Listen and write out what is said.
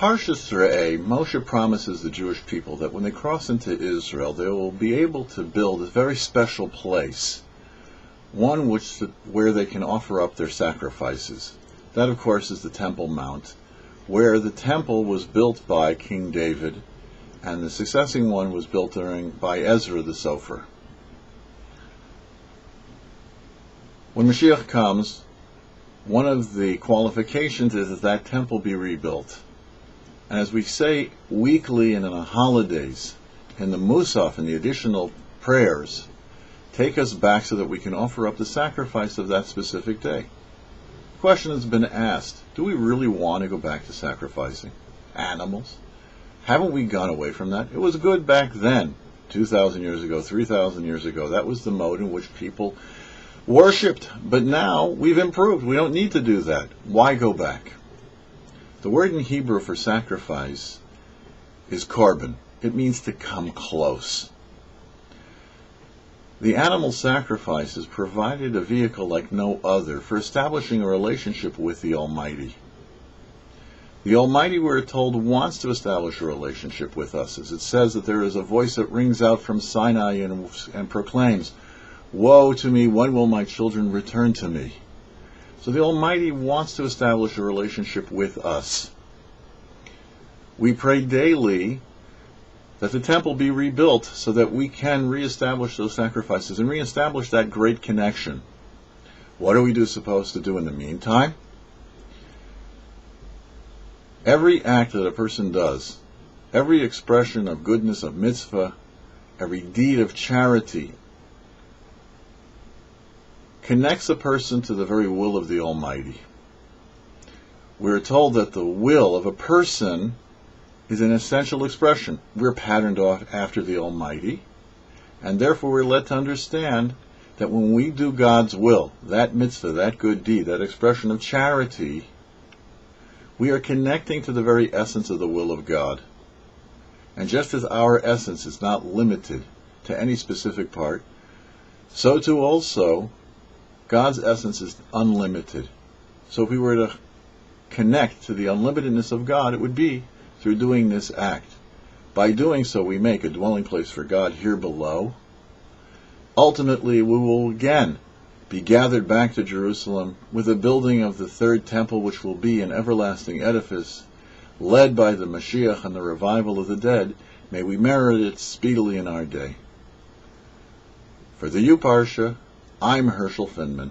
Parshas Moshe promises the Jewish people that when they cross into Israel, they will be able to build a very special place, one where they can offer up their sacrifices. That, of course, is the Temple Mount, where the temple was built by King David, and the succeeding one was built by Ezra the Sofer. When Mashiach comes, one of the qualifications is that temple be rebuilt. And as we say weekly and on the holidays, in the Musaf and the additional prayers, take us back so that we can offer up the sacrifice of that specific day. The question has been asked, do we really want to go back to sacrificing animals? Haven't we gone away from that? It was good back then, 2,000 years ago, 3,000 years ago. That was the mode in which people worshipped. But now we've improved. We don't need to do that. Why go back? The word in Hebrew for sacrifice is korban. It means to come close. The animal sacrifices provided a vehicle like no other for establishing a relationship with the Almighty. The Almighty, we're told, wants to establish a relationship with us, as it says that there is a voice that rings out from Sinai and proclaims, "Woe to me, when will my children return to me?" So the Almighty wants to establish a relationship with us. We pray daily that the temple be rebuilt so that we can reestablish those sacrifices and reestablish that great connection. What are we supposed to do in the meantime? Every act that a person does, every expression of goodness, of mitzvah, every deed of charity, connects a person to the very will of the Almighty. We're told that the will of a person is an essential expression. We're patterned off after the Almighty, and therefore we're led to understand that when we do God's will, that mitzvah, that good deed, that expression of charity, we are connecting to the very essence of the will of God. And just as our essence is not limited to any specific part, so too also God's essence is unlimited. So if we were to connect to the unlimitedness of God, it would be through doing this act. By doing so, we make a dwelling place for God here below. Ultimately, we will again be gathered back to Jerusalem with the building of the third temple, which will be an everlasting edifice, led by the Mashiach and the revival of the dead. May we merit it speedily in our day. For the YouParsha, I'm Herschel Finman.